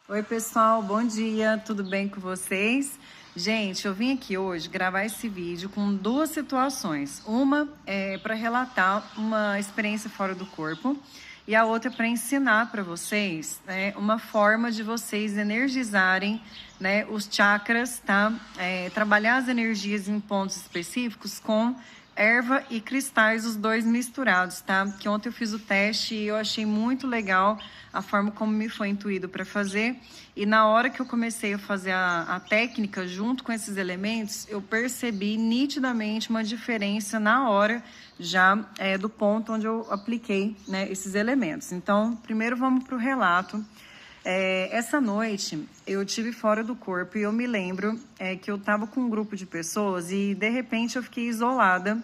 Oi, pessoal, bom dia, tudo bem com vocês? Gente, eu vim aqui hoje gravar esse vídeo com duas situações. Uma é para relatar uma experiência fora do corpo e a outra é para ensinar para vocês, né, uma forma de vocês energizarem, né, os chakras, tá? Trabalhar as energias em pontos específicos com erva e cristais, os dois misturados, tá? Que ontem eu fiz o teste e eu achei muito legal a forma como me foi intuído para fazer. E na hora que eu comecei a fazer a técnica junto com esses elementos, eu percebi nitidamente uma diferença na hora já do ponto onde eu apliquei, né, esses elementos. Então, primeiro vamos para o relato. Essa noite eu tive fora do corpo e eu me lembro que eu estava com um grupo de pessoas e de repente eu fiquei isolada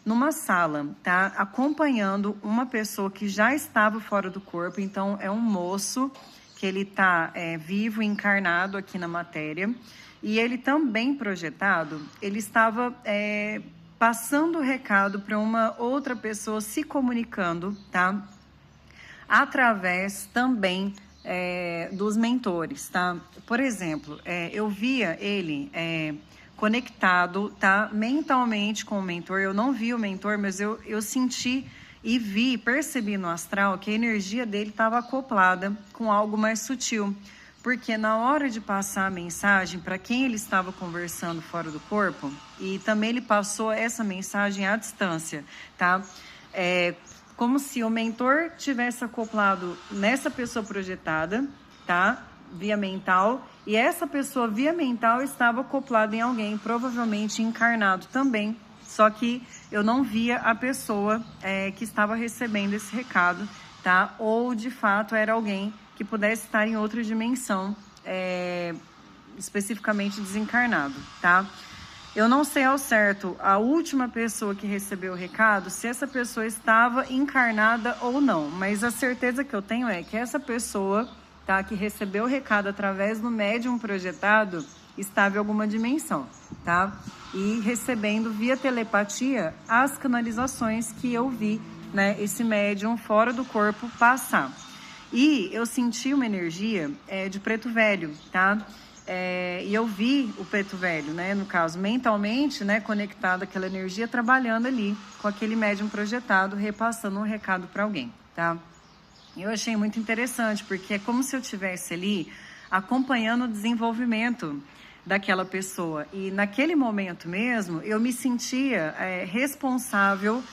numa sala, tá? Acompanhando uma pessoa que já estava fora do corpo. Então é um moço que ele está vivo, encarnado aqui na matéria, e ele também projetado, ele estava passando o recado para uma outra pessoa, se comunicando, tá? Através também dos mentores, tá? Por exemplo, eu via ele conectado, tá? Mentalmente com o mentor. Eu não vi o mentor, mas eu senti e vi, percebi no astral que a energia dele estava acoplada com algo mais sutil. Porque na hora de passar a mensagem para quem ele estava conversando fora do corpo, e também ele passou essa mensagem à distância, tá? Como se o mentor tivesse acoplado nessa pessoa projetada, tá? Via mental, e essa pessoa via mental estava acoplada em alguém, provavelmente encarnado também, só que eu não via a pessoa que estava recebendo esse recado, tá? Ou de fato era alguém que pudesse estar em outra dimensão, especificamente desencarnado, tá? Eu não sei ao certo a última pessoa que recebeu o recado, se essa pessoa estava encarnada ou não, mas a certeza que eu tenho é que essa pessoa, tá, que recebeu o recado através do médium projetado, estava em alguma dimensão, tá? E recebendo via telepatia as canalizações que eu vi, né, esse médium fora do corpo passar. E eu senti uma energia de preto velho, tá? E eu vi o preto velho, né, no caso, mentalmente, né, conectado àquela energia, trabalhando ali com aquele médium projetado, repassando um recado para alguém, tá? Eu achei muito interessante, porque é como se eu estivesse ali acompanhando o desenvolvimento daquela pessoa. E naquele momento mesmo, eu me sentia responsável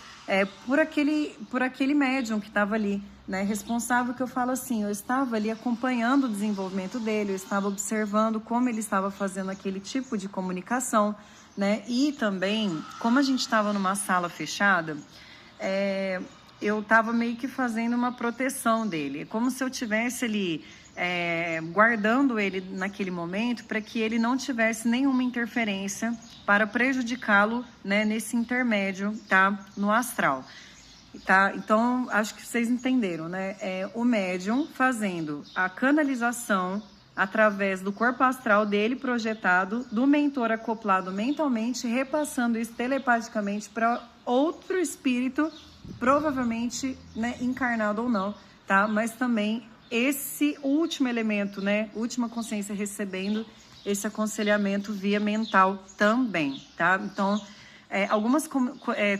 por aquele médium que estava ali, né? Responsável, que eu falo assim, eu estava ali acompanhando o desenvolvimento dele, eu estava observando como ele estava fazendo aquele tipo de comunicação, né? E também, como a gente estava numa sala fechada, eu estava meio que fazendo uma proteção dele. É como se eu tivesse ali guardando ele naquele momento para que ele não tivesse nenhuma interferência para prejudicá-lo, né, nesse intermédio, tá, no astral. Tá? Então, acho que vocês entenderam, né? O médium fazendo a canalização através do corpo astral dele projetado, do mentor acoplado mentalmente, repassando isso telepaticamente para outro espírito, provavelmente, né, encarnado ou não, tá? Mas também esse último elemento, né, última consciência recebendo esse aconselhamento via mental também, tá? Então, algumas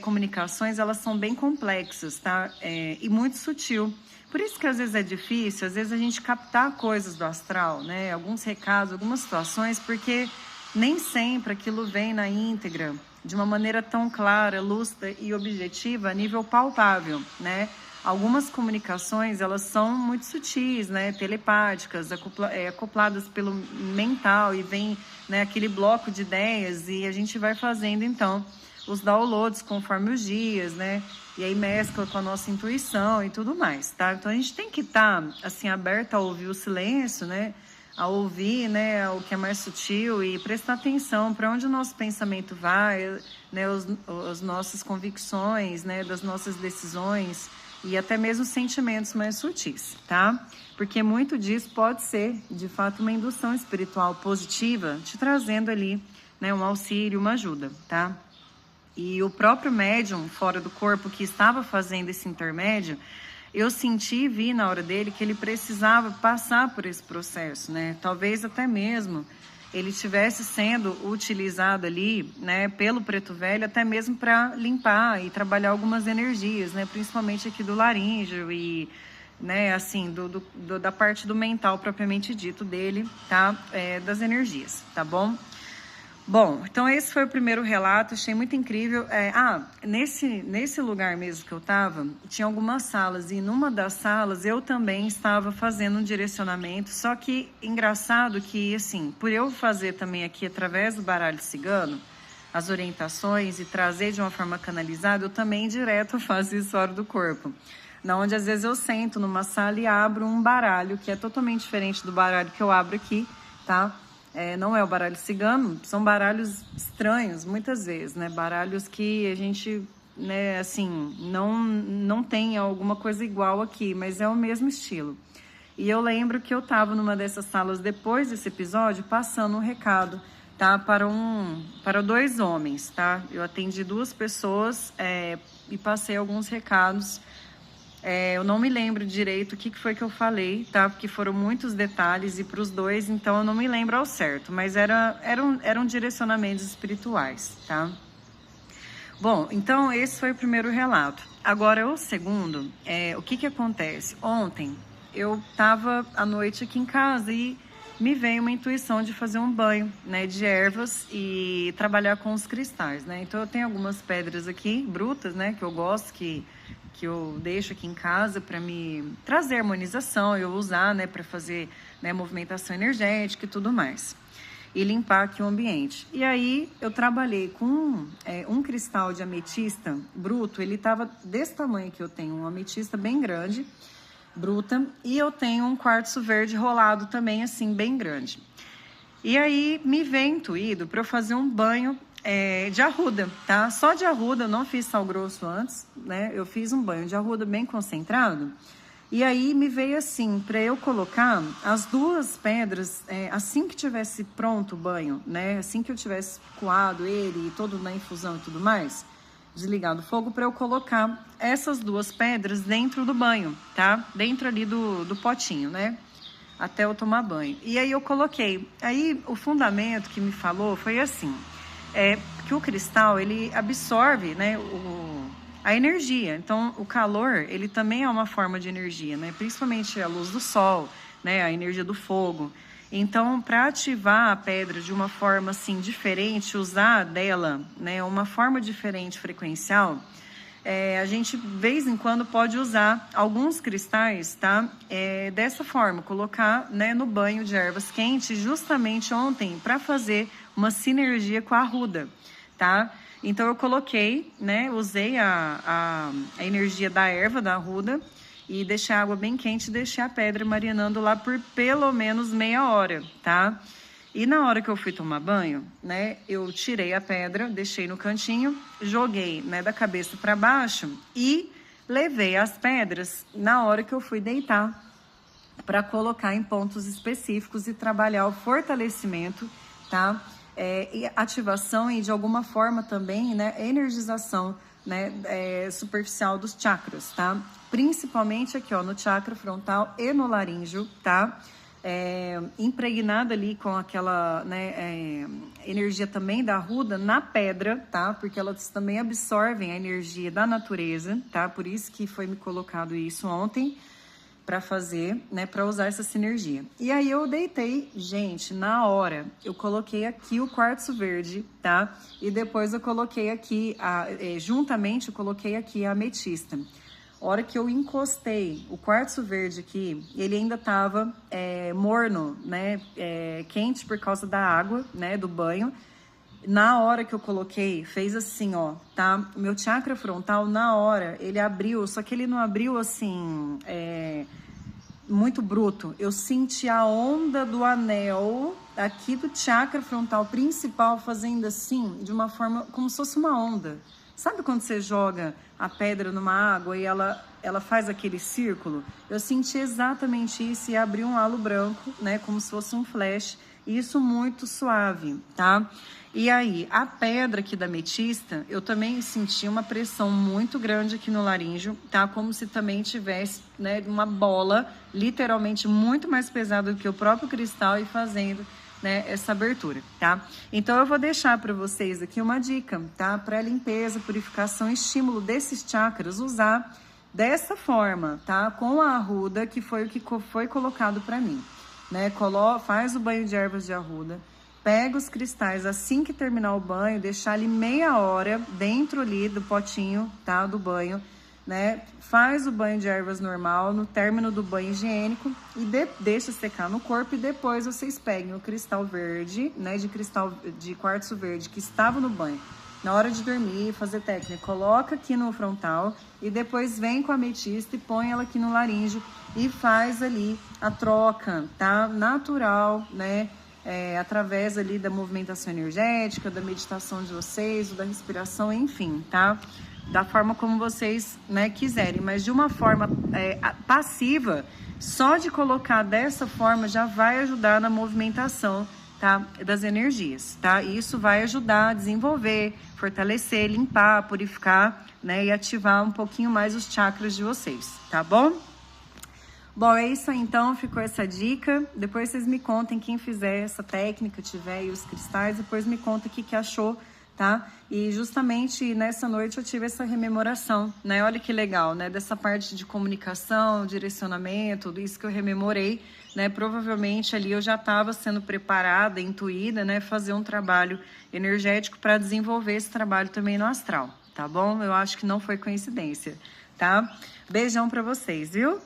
comunicações, elas são bem complexas, tá? E muito sutil. Por isso que às vezes é difícil, às vezes a gente captar coisas do astral, né? Alguns recados, algumas situações, porque nem sempre aquilo vem na íntegra, de uma maneira tão clara, lúcida e objetiva, a nível palpável, né? Algumas comunicações, elas são muito sutis, né? Telepáticas, acopladas pelo mental, e vem, né, aquele bloco de ideias, e a gente vai fazendo, então, os downloads conforme os dias, né? E aí mescla com a nossa intuição e tudo mais, tá? Então a gente tem que estar, assim, aberta a ouvir o silêncio, né? A ouvir, né, o que é mais sutil, e prestar atenção para onde o nosso pensamento vai, né? As nossas convicções, né? Das nossas decisões, e até mesmo sentimentos mais sutis, tá? Porque muito disso pode ser, de fato, uma indução espiritual positiva, te trazendo ali, né, um auxílio, uma ajuda, tá? E o próprio médium fora do corpo que estava fazendo esse intermédio, eu senti e vi na hora dele que ele precisava passar por esse processo, né? Talvez até mesmo ele estivesse sendo utilizado ali, né, pelo Preto Velho, até mesmo para limpar e trabalhar algumas energias, né? Principalmente aqui do laríngeo e, né, assim, da parte do mental propriamente dito dele, tá? Das energias, tá bom? Bom, então esse foi o primeiro relato, achei muito incrível. Nesse lugar mesmo que eu estava, tinha algumas salas, e numa das salas eu também estava fazendo um direcionamento, só que engraçado que, assim, por eu fazer também aqui através do baralho cigano, as orientações e trazer de uma forma canalizada, eu também direto faço isso fora do corpo. Na onde às vezes eu sento numa sala e abro um baralho que é totalmente diferente do baralho que eu abro aqui, tá? Não é o baralho cigano, são baralhos estranhos, muitas vezes, né? Baralhos que a gente, né, assim, não tem alguma coisa igual aqui, mas é o mesmo estilo. E eu lembro que eu estava numa dessas salas depois desse episódio, passando um recado, tá? Para 2 homens, tá? Eu atendi 2 pessoas e passei alguns recados. Eu não me lembro direito o que foi que eu falei, tá? Porque foram muitos detalhes e para os 2, então eu não me lembro ao certo. Mas eram direcionamentos espirituais, tá? Bom, então esse foi o primeiro relato. Agora, o segundo, o que acontece? Ontem eu estava à noite aqui em casa e me veio uma intuição de fazer um banho, né, de ervas e trabalhar com os cristais, né? Então eu tenho algumas pedras aqui, brutas, né, que eu gosto, que eu deixo aqui em casa para me trazer harmonização, eu usar, né, para fazer, né, movimentação energética e tudo mais. E limpar aqui o ambiente. E aí eu trabalhei com um cristal de ametista bruto, ele estava desse tamanho que eu tenho, uma ametista bem grande, bruta, e eu tenho um quartzo verde rolado também, assim, bem grande. E aí me veio intuído para eu fazer um banho de arruda, tá? Só de arruda, eu não fiz sal grosso antes, né? Eu fiz um banho de arruda bem concentrado. E aí me veio assim, para eu colocar as 2 pedras, assim que tivesse pronto o banho, né? Assim que eu tivesse coado ele, todo na infusão e tudo mais, desligado o fogo, para eu colocar essas 2 pedras dentro do banho, tá? Dentro ali do potinho, né? Até eu tomar banho. E aí eu coloquei. Aí o fundamento que me falou foi assim, que o cristal, ele absorve, né, a energia. Então, o calor, ele também é uma forma de energia, né? Principalmente a luz do sol, né, a energia do fogo. Então, para ativar a pedra de uma forma, assim, diferente, usar dela, né, uma forma diferente frequencial, a gente, de vez em quando, pode usar alguns cristais, tá? Dessa forma, colocar, né, no banho de ervas quentes, justamente ontem, para fazer uma sinergia com a arruda, tá? Então, eu coloquei, né, usei a energia da erva, da arruda, e deixei a água bem quente e deixei a pedra marinando lá por pelo menos meia hora, tá? E na hora que eu fui tomar banho, né, eu tirei a pedra, deixei no cantinho, joguei, né, da cabeça para baixo e levei as pedras na hora que eu fui deitar para colocar em pontos específicos e trabalhar o fortalecimento, tá? E ativação e de alguma forma também, né, energização, né, superficial dos chakras, tá? Principalmente aqui, ó, no chakra frontal e no laríngeo, tá? Impregnada ali com aquela, né, energia também da arruda na pedra, tá? Porque elas também absorvem a energia da natureza, tá? Por isso que foi me colocado isso ontem para fazer, né, para usar essa sinergia. E aí eu deitei, gente, na hora, eu coloquei aqui o quartzo verde, tá? E depois eu coloquei aqui, juntamente eu coloquei aqui a ametista. A hora que eu encostei o quartzo verde aqui, ele ainda estava morno, né, quente por causa da água, né, do banho. Na hora que eu coloquei, fez assim, ó, tá? O meu chakra frontal, na hora, ele abriu, só que ele não abriu assim, muito bruto. Eu senti a onda do anel aqui do chakra frontal principal fazendo assim, de uma forma, como se fosse uma onda. Sabe quando você joga a pedra numa água e ela faz aquele círculo? Eu senti exatamente isso e abri um halo branco, né, como se fosse um flash. isso muito suave, tá? E aí, a pedra aqui da ametista, eu também senti uma pressão muito grande aqui no laríngeo, tá? Como se também tivesse, né, uma bola, literalmente muito mais pesada do que o próprio cristal e fazendo, né, essa abertura, tá? Então, eu vou deixar para vocês aqui uma dica, tá? Para limpeza, purificação e estímulo desses chakras, usar dessa forma, tá? Com a arruda, que foi o que foi colocado para mim, né? Faz o banho de ervas de arruda, pega os cristais assim que terminar o banho, deixar ali meia hora dentro ali do potinho, tá? Do banho, né? Faz o banho de ervas normal, no término do banho higiênico e deixa secar no corpo e depois vocês peguem o cristal verde, né? De quartzo verde que estava no banho. Na hora de dormir, fazer técnica, coloca aqui no frontal e depois vem com a ametista e põe ela aqui no laríngeo e faz ali a troca, tá? Natural, né? Através ali da movimentação energética, da meditação de vocês, da respiração, enfim, tá? Da forma como vocês, né, quiserem, mas de uma forma passiva, só de colocar dessa forma já vai ajudar na movimentação, tá? Das energias, tá? E isso vai ajudar a desenvolver, fortalecer, limpar, purificar, né? E ativar um pouquinho mais os chakras de vocês, tá bom? Bom, é isso aí então, ficou essa dica. Depois vocês me contem, quem fizer essa técnica, tiver aí os cristais, depois me conta o que achou, tá? E justamente nessa noite eu tive essa rememoração, né? Olha que legal, né? Dessa parte de comunicação, direcionamento, tudo isso que eu rememorei, né? Provavelmente ali eu já estava sendo preparada, intuída, né? Fazer um trabalho energético para desenvolver esse trabalho também no astral, tá bom? Eu acho que não foi coincidência, tá? Beijão para vocês, viu?